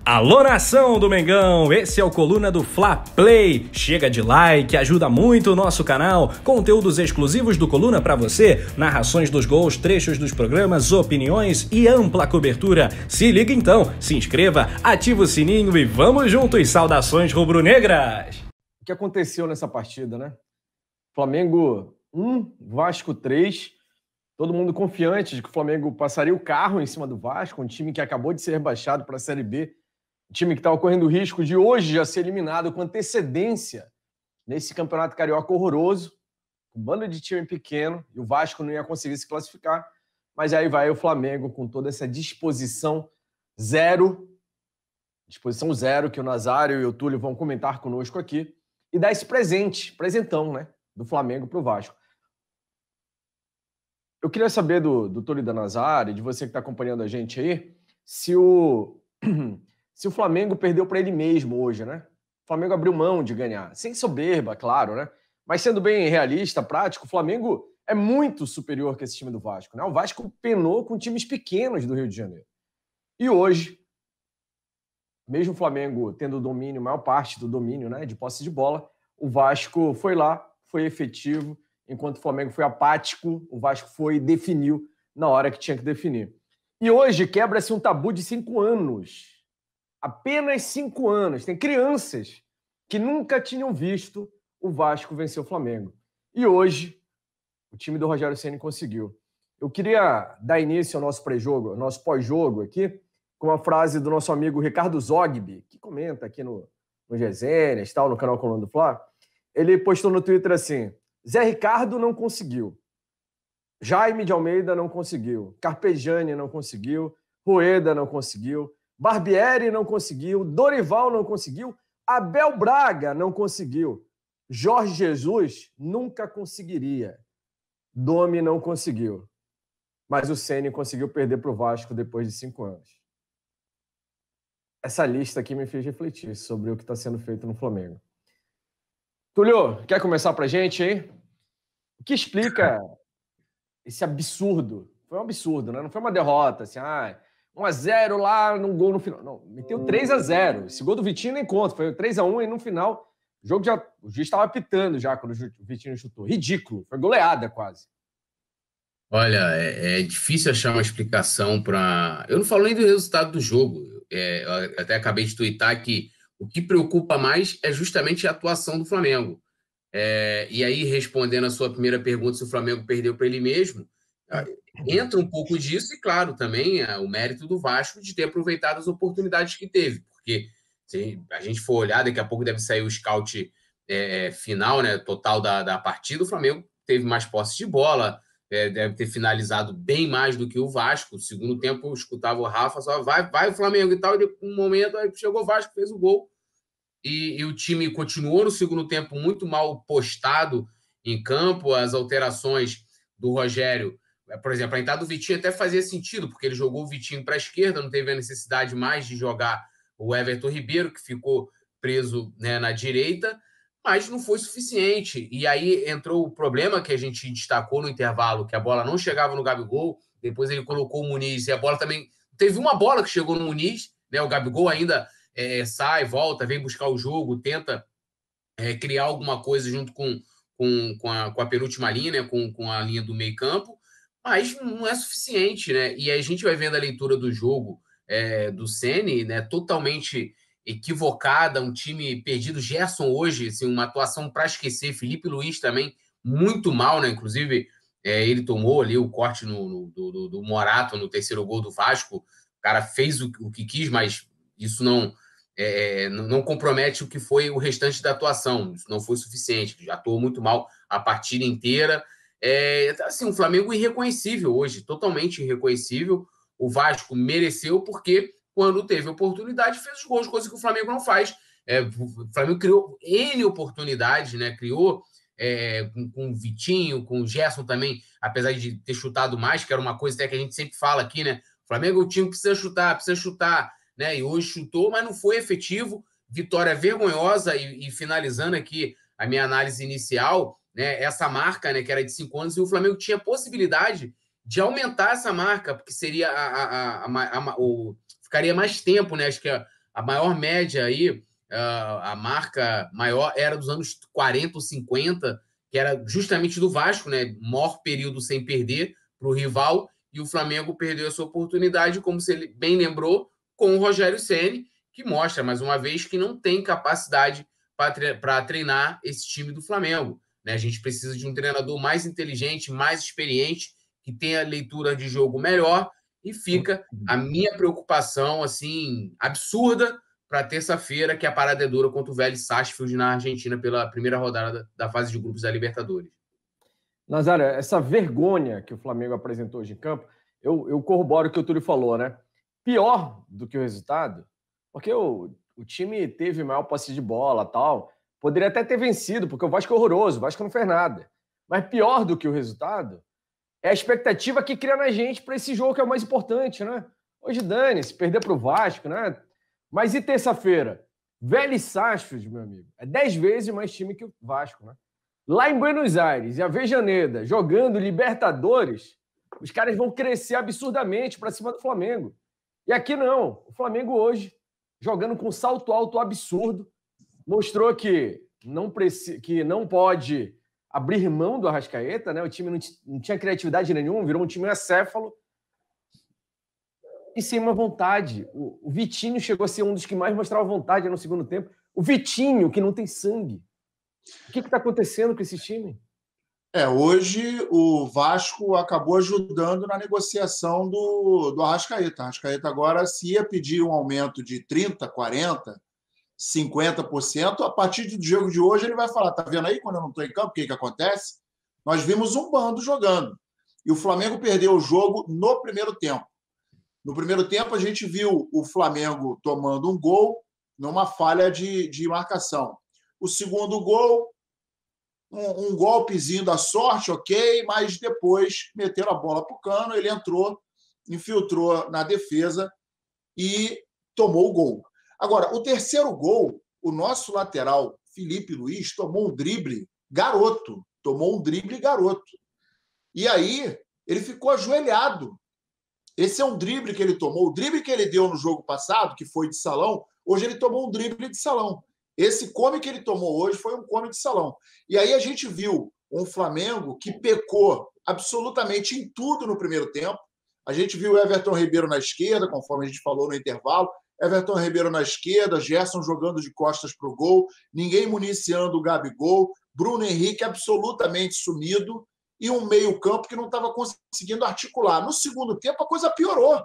Alô, nação do Mengão, esse é o Coluna do Fla Play. Chega de like, ajuda muito o nosso canal. Conteúdos exclusivos do Coluna pra você, narrações dos gols, trechos dos programas, opiniões e ampla cobertura. Se liga então, se inscreva, ativa o sininho e vamos juntos. Saudações rubro-negras. O que aconteceu nessa partida, né? Flamengo 1, Vasco 3. Todo mundo confiante de que o Flamengo passaria o carro em cima do Vasco, um time que acabou de ser rebaixado para a Série B. Um time que estava correndo o risco de hoje já ser eliminado com antecedência nesse campeonato carioca horroroso, um bando de time pequeno, e o Vasco não ia conseguir se classificar, mas aí vai o Flamengo com toda essa disposição zero que o Nazário e o Túlio vão comentar conosco aqui, e dar esse presentão, né, do Flamengo para o Vasco. Eu queria saber do Túlio e da Nazário, de você que está acompanhando a gente aí, se o Flamengo perdeu para ele mesmo hoje, né? O Flamengo abriu mão de ganhar, sem soberba, claro, né? Mas sendo bem realista, prático, o Flamengo é muito superior que esse time do Vasco, né? O Vasco penou com times pequenos do Rio de Janeiro. E hoje, mesmo o Flamengo tendo o domínio, maior parte do domínio, né, de posse de bola, o Vasco foi lá, foi efetivo, enquanto o Flamengo foi apático, o Vasco foi e definiu na hora que tinha que definir. E hoje quebra-se um tabu de 5 anos. Apenas 5 anos. Tem crianças que nunca tinham visto o Vasco vencer o Flamengo. E hoje, o time do Rogério Ceni conseguiu. Eu queria dar início ao nosso pré-jogo, ao nosso pós-jogo aqui, com uma frase do nosso amigo Ricardo Zogby, que comenta aqui no Resenhas, tal, no canal Coluna do Fla. Ele postou no Twitter assim: Zé Ricardo não conseguiu. Jaime de Almeida não conseguiu. Carpegiani não conseguiu. Rueda não conseguiu. Barbieri não conseguiu, Dorival não conseguiu, Abel Braga não conseguiu, Jorge Jesus nunca conseguiria, Domi não conseguiu, mas o Ceni conseguiu perder para o Vasco depois de 5 anos. Essa lista aqui me fez refletir sobre o que está sendo feito no Flamengo. Túlio, quer começar para a gente aí? O que explica esse absurdo? Foi um absurdo, né? Não foi uma derrota, assim, 1-0 lá, num gol no final. Não, meteu 3-0. Esse gol do Vitinho nem conta. Foi 3-1 e no final o juiz estava apitando já quando o Vitinho chutou. Ridículo. Foi goleada quase. Olha, é difícil achar uma explicação para... Eu não falo nem do resultado do jogo. Eu até acabei de tuitar que o que preocupa mais é justamente a atuação do Flamengo. E aí, respondendo a sua primeira pergunta, se o Flamengo perdeu para ele mesmo, entra um pouco disso e, claro, também o mérito do Vasco de ter aproveitado as oportunidades que teve, porque se a gente for olhar, daqui a pouco deve sair o scout final, né, total da partida, o Flamengo teve mais posse de bola, deve ter finalizado bem mais do que o Vasco. No segundo tempo, eu escutava o Rafa, só vai o Flamengo e tal, e um momento aí chegou o Vasco, fez o gol, e o time continuou no segundo tempo muito mal postado em campo. As alterações do Rogério, por exemplo, a entrada do Vitinho até fazia sentido, porque ele jogou o Vitinho para a esquerda, não teve a necessidade mais de jogar o Everton Ribeiro, que ficou preso, né, na direita, mas não foi suficiente. E aí entrou o problema que a gente destacou no intervalo, que a bola não chegava no Gabigol, depois ele colocou o Muniz, e a bola também... Teve uma bola que chegou no Muniz, né, o Gabigol ainda sai, volta, vem buscar o jogo, tenta criar alguma coisa junto com a penúltima linha, né, com a linha do meio campo, mas não é suficiente, né? E aí a gente vai vendo a leitura do jogo do Ceni, né, totalmente equivocada, um time perdido. Gerson hoje, assim, uma atuação para esquecer. Felipe Luiz também muito mal, né? Inclusive, ele tomou ali o corte do Morato no terceiro gol do Vasco. O cara fez o que quis, mas isso não compromete o que foi o restante da atuação. Isso não foi suficiente. Já atuou muito mal a partida inteira. Assim, um Flamengo irreconhecível hoje, totalmente irreconhecível. O Vasco mereceu porque, quando teve oportunidade, fez os gols, coisa que o Flamengo não faz. O Flamengo criou N oportunidades, né? Criou com o Vitinho, com o Gerson também, apesar de ter chutado mais, que era uma coisa até que a gente sempre fala aqui, né? O Flamengo é o time que precisa chutar, né? E hoje chutou, mas não foi efetivo. Vitória vergonhosa. E finalizando aqui a minha análise inicial, né, essa marca, né, que era de 5 anos, e o Flamengo tinha possibilidade de aumentar essa marca, porque seria ficaria mais tempo, né? Acho que A maior média aí, a marca maior era dos anos 40 ou 50, que era justamente do Vasco, né? Maior período sem perder para o rival, e o Flamengo perdeu essa oportunidade, como você bem lembrou, com o Rogério Ceni, que mostra, mais uma vez, que não tem capacidade para treinar esse time do Flamengo. Né? A gente precisa de um treinador mais inteligente, mais experiente, que tenha leitura de jogo melhor, e fica a minha preocupação assim absurda para terça-feira, que a parada é dura contra o Vélez Sarsfield na Argentina pela primeira rodada da fase de grupos da Libertadores. Nazário, essa vergonha que o Flamengo apresentou hoje em campo, eu corroboro o que o Túlio falou, né? Pior do que o resultado, porque o time teve maior posse de bola, tal, poderia até ter vencido, porque o Vasco é horroroso, o Vasco não fez nada. Mas pior do que o resultado é a expectativa que cria na gente para esse jogo que é o mais importante, né? Hoje dane-se, perder para o Vasco, né? Mas e terça-feira? Vélez Sarsfield, meu amigo, é 10 vezes mais time que o Vasco, né? Lá em Buenos Aires, e a Avejaneda, jogando Libertadores, os caras vão crescer absurdamente para cima do Flamengo. E aqui não. O Flamengo hoje, jogando com salto alto absurdo, mostrou que não pode abrir mão do Arrascaeta, né? O time não tinha criatividade nenhuma, virou um time acéfalo. E sem uma vontade. O Vitinho chegou a ser um dos que mais mostrava vontade no segundo tempo. O Vitinho, que não tem sangue. O que está acontecendo com esse time? Hoje o Vasco acabou ajudando na negociação do Arrascaeta. O Arrascaeta agora, se ia pedir um aumento de 30%, 40%, 50%, a partir do jogo de hoje ele vai falar, tá vendo aí quando eu não estou em campo, o que acontece? Nós vimos um bando jogando. E o Flamengo perdeu o jogo no primeiro tempo. No primeiro tempo, a gente viu o Flamengo tomando um gol numa falha de marcação. O segundo gol, um golpezinho da sorte, ok, mas depois meteram a bola para o cano, ele entrou, infiltrou na defesa e tomou o gol. Agora, o terceiro gol, o nosso lateral, Felipe Luiz, tomou um drible garoto. E aí, ele ficou ajoelhado. Esse é um drible que ele tomou. O drible que ele deu no jogo passado, que foi de salão, hoje ele tomou um drible de salão. Esse come que ele tomou hoje foi um come de salão. E aí a gente viu um Flamengo que pecou absolutamente em tudo no primeiro tempo. A gente viu o Everton Ribeiro na esquerda, conforme a gente falou no intervalo. Everton Ribeiro na esquerda, Gerson jogando de costas para o gol, ninguém municiando o Gabigol, Bruno Henrique absolutamente sumido e um meio-campo que não estava conseguindo articular. No segundo tempo, a coisa piorou,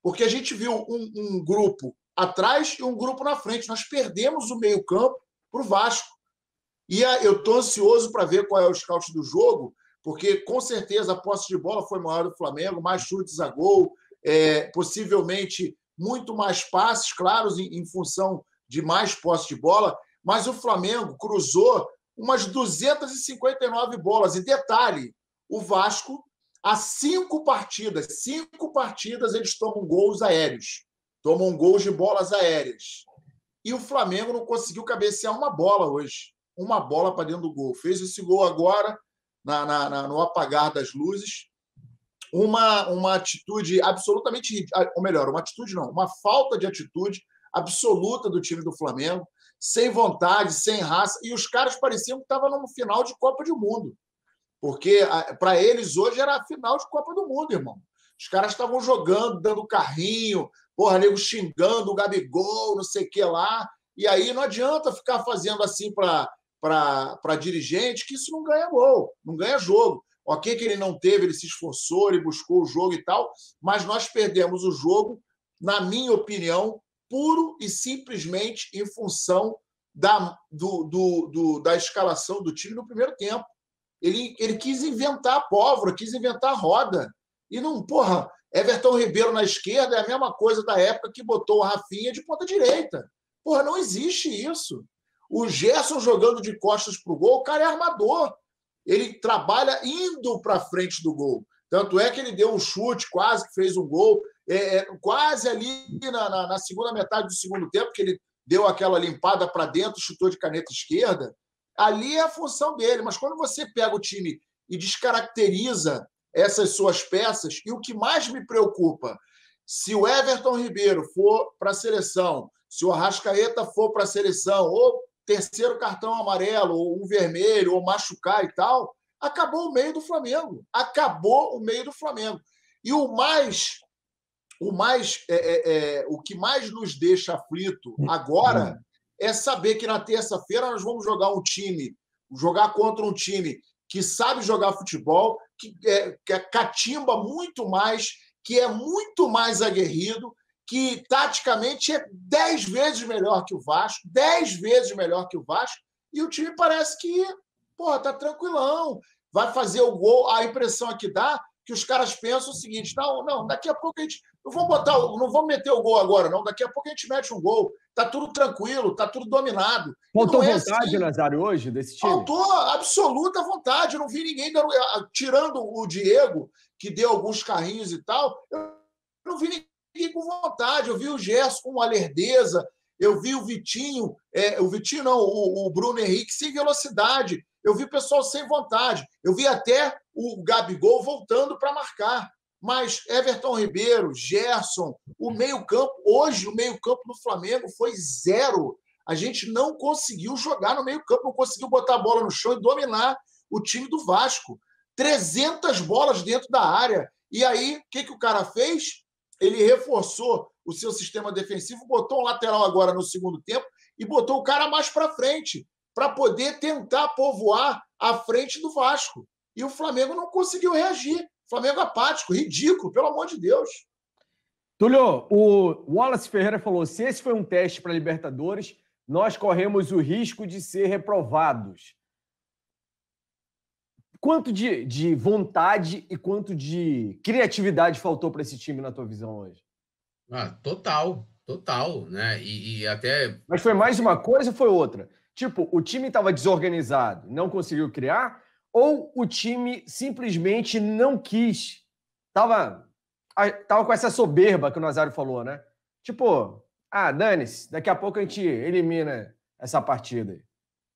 porque a gente viu um grupo atrás e um grupo na frente. Nós perdemos o meio-campo para o Vasco. E eu estou ansioso para ver qual é o scout do jogo, porque com certeza a posse de bola foi maior do Flamengo, mais chutes a gol, possivelmente muito mais passes, claros, em função de mais posse de bola, mas o Flamengo cruzou umas 259 bolas. E detalhe, o Vasco, há 5 partidas, eles tomam gols aéreos. Tomam gols de bolas aéreas. E o Flamengo não conseguiu cabecear uma bola hoje. Uma bola para dentro do gol. Fez esse gol agora, no apagar das luzes. Uma atitude absolutamente... Ou melhor, uma atitude não. Uma falta de atitude absoluta do time do Flamengo. Sem vontade, sem raça. E os caras pareciam que estavam no final de Copa do Mundo. Porque para eles hoje era a final de Copa do Mundo, irmão. Os caras estavam jogando, dando carrinho, nego xingando o Gabigol, não sei o que lá. E aí não adianta ficar fazendo assim para dirigente, que isso não ganha gol, não ganha jogo. Ok que ele não teve, ele se esforçou, ele buscou o jogo e tal, mas nós perdemos o jogo, na minha opinião, puro e simplesmente em função da escalação do time no primeiro tempo. Ele quis inventar a pólvora, quis inventar a roda. E não, Everton Ribeiro na esquerda é a mesma coisa da época que botou o Rafinha de ponta direita. Não existe isso. O Gerson jogando de costas para o gol, o cara é armador. Ele trabalha indo para frente do gol. Tanto é que ele deu um chute, quase que fez um gol, quase ali na segunda metade do segundo tempo, que ele deu aquela limpada para dentro, chutou de caneta esquerda. Ali é a função dele. Mas quando você pega o time e descaracteriza essas suas peças, e o que mais me preocupa Se o Everton Ribeiro for para a seleção, se o Arrascaeta for para a seleção, ou terceiro cartão amarelo, ou um vermelho, ou machucar e tal, acabou o meio do Flamengo. Acabou o meio do Flamengo. E o que mais nos deixa aflito agora é saber que na terça-feira nós vamos jogar contra um time que sabe jogar futebol, que catimba muito mais, que é muito mais aguerrido, que taticamente é 10 vezes melhor que o Vasco, 10 vezes melhor que o Vasco, e o time parece que, tá tranquilão, vai fazer o gol. A impressão que dá que os caras pensam o seguinte: não, daqui a pouco a gente não vamos meter o gol agora, não. Daqui a pouco a gente mete um gol. Tá tudo tranquilo, tá tudo dominado. Faltou vontade, assim, Nazário, hoje, desse time? Faltou absoluta vontade. Eu não vi ninguém tirando o Diego, que deu alguns carrinhos e tal. Eu não vi ninguém com vontade. Eu vi o Gerson com uma lerdeza. Eu vi o Vitinho, o Bruno Henrique sem velocidade. Eu vi o pessoal sem vontade. Eu vi até o Gabigol voltando para marcar. Mas Everton Ribeiro, Gerson, o meio-campo, hoje o meio-campo do Flamengo foi 0. A gente não conseguiu jogar no meio-campo, não conseguiu botar a bola no chão e dominar o time do Vasco. 300 bolas dentro da área. E aí, o que o cara fez? Ele reforçou o seu sistema defensivo, botou um lateral agora no segundo tempo e botou o cara mais para frente, para poder tentar povoar a frente do Vasco. E o Flamengo não conseguiu reagir. Flamengo apático, ridículo, pelo amor de Deus. Túlio, o Wallace Ferreira falou: se esse foi um teste para Libertadores, nós corremos o risco de ser reprovados. Quanto de vontade e quanto de criatividade faltou para esse time, na tua visão, hoje? Total, né? E até... Mas foi mais uma coisa ou foi outra? Tipo, o time estava desorganizado, não conseguiu criar, ou o time simplesmente não quis? Tava com essa soberba que o Nazário falou, né? Tipo, dane-se, daqui a pouco a gente elimina essa partida aí.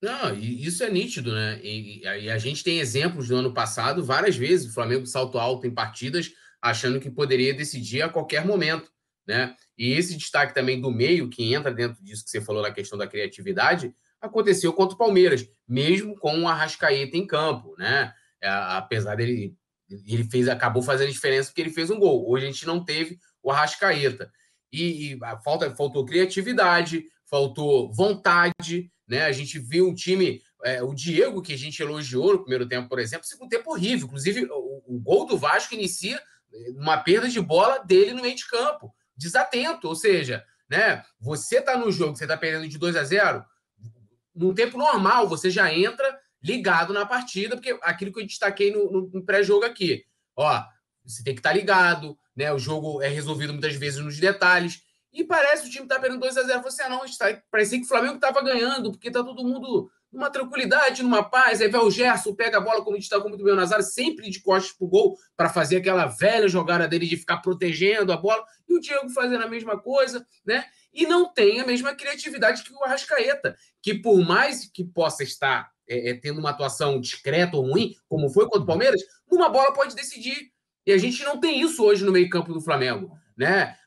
Não, isso é nítido, né? E a gente tem exemplos do ano passado, várias vezes, o Flamengo salto alto em partidas, achando que poderia decidir a qualquer momento, né? E esse destaque também do meio, que entra dentro disso que você falou na questão da criatividade, aconteceu contra o Palmeiras, mesmo com o Arrascaeta em campo, né? Apesar dele, acabou fazendo diferença porque ele fez um gol. Hoje a gente não teve o Arrascaeta. E faltou criatividade, faltou vontade, né? A gente viu um time, o Diego, que a gente elogiou no primeiro tempo, por exemplo, segundo tempo horrível. Inclusive, o gol do Vasco inicia uma perda de bola dele no meio de campo, desatento. Ou seja, né? Você está no jogo, você está perdendo de 2-0, num tempo normal, você já entra ligado na partida, porque aquilo que eu destaquei no pré-jogo aqui, você tem que estar ligado, né? O jogo é resolvido muitas vezes nos detalhes, e parece que o time está perdendo 2-0, você parecia que o Flamengo estava ganhando, porque está todo mundo numa tranquilidade, numa paz. Aí vai o Gerson, pega a bola, como destacou muito bem o Nazário, sempre de costas pro gol, para fazer aquela velha jogada dele de ficar protegendo a bola, e o Diego fazendo a mesma coisa, né? E não tem a mesma criatividade que o Arrascaeta, que por mais que possa estar tendo uma atuação discreta ou ruim, como foi contra o Palmeiras, numa bola pode decidir. E a gente não tem isso hoje no meio-campo do Flamengo, né?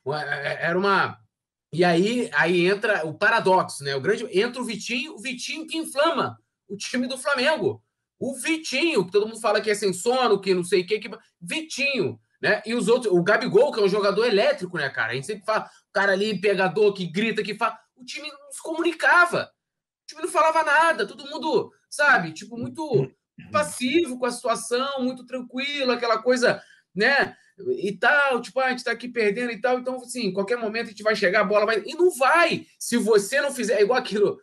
E aí entra o paradoxo, né? Entra o Vitinho que inflama o time do Flamengo. O Vitinho, que todo mundo fala que é sem sono, que não sei o que, Vitinho, né? E os outros, o Gabigol, que é um jogador elétrico, né, cara? A gente sempre fala, o cara ali, pegador, que grita, que fala. O time não se comunicava. O time não falava nada. Todo mundo, sabe? Tipo, muito passivo com a situação, muito tranquilo, aquela coisa, né? E tal, tipo, a gente tá aqui perdendo e tal. Então, assim, em qualquer momento a gente vai chegar, a bola vai... E não vai! Se você não fizer... É igual aquilo...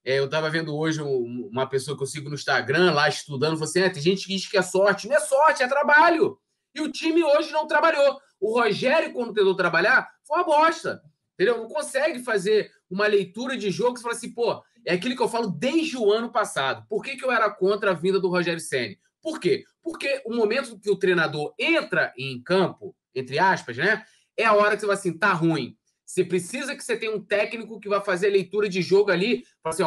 eu tava vendo hoje uma pessoa que eu sigo no Instagram, lá estudando, falou assim, tem gente que diz que é sorte. Não é sorte, é trabalho. E o time hoje não trabalhou. O Rogério, quando tentou trabalhar, foi uma bosta. Entendeu? Não consegue fazer uma leitura de jogo que você fala assim, é aquilo que eu falo desde o ano passado. Por que eu era contra a vinda do Rogério Ceni? Por quê? Porque o momento que o treinador entra em campo, entre aspas, né? É a hora que você vai assim, tá ruim. Você precisa que você tenha um técnico que vai fazer a leitura de jogo ali, fala assim,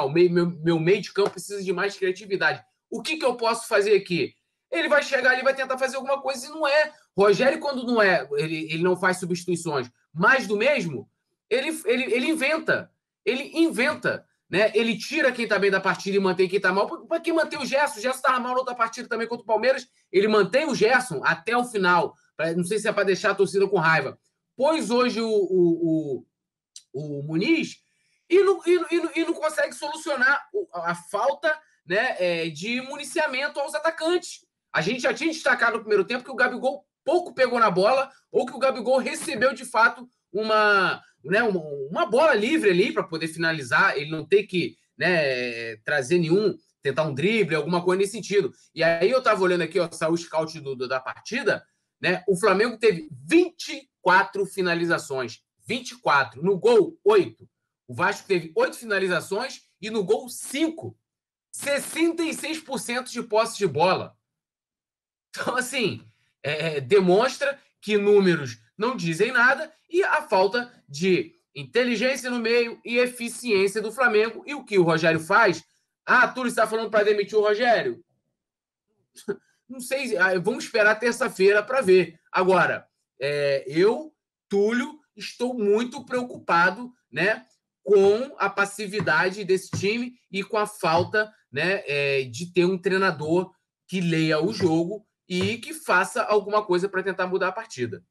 meu meio de campo precisa de mais criatividade. O que eu posso fazer aqui? Ele vai chegar ali, vai tentar fazer alguma coisa e não é Rogério, quando não é, ele não faz substituições, mais do mesmo, ele inventa. Ele inventa. Né? Ele tira quem está bem da partida e mantém quem está mal. Para que manter o Gerson? O Gerson estava mal na outra partida também contra o Palmeiras. Ele mantém o Gerson até o final. Não sei se é para deixar a torcida com raiva. Pôs hoje o Muniz e não consegue solucionar a falta, né, de municiamento aos atacantes. A gente já tinha destacado no primeiro tempo que o Gabigol pouco pegou na bola ou que o Gabigol recebeu, de fato, uma bola livre ali para poder finalizar. Ele não tem que, né, trazer tentar um drible, alguma coisa nesse sentido. E aí eu estava olhando aqui, saiu o scout da partida, né? O Flamengo teve 24 finalizações. 24. No gol, 8. O Vasco teve 8 finalizações e no gol, 5. 66% de posse de bola. Então, assim, demonstra que números não dizem nada e a falta de inteligência no meio e eficiência do Flamengo. E o que o Rogério faz? Túlio está falando para demitir o Rogério? Não sei, vamos esperar terça-feira para ver. Agora, Túlio, estou muito preocupado, né, com a passividade desse time e com a falta, né, de ter um treinador que leia o jogo e que faça alguma coisa para tentar mudar a partida.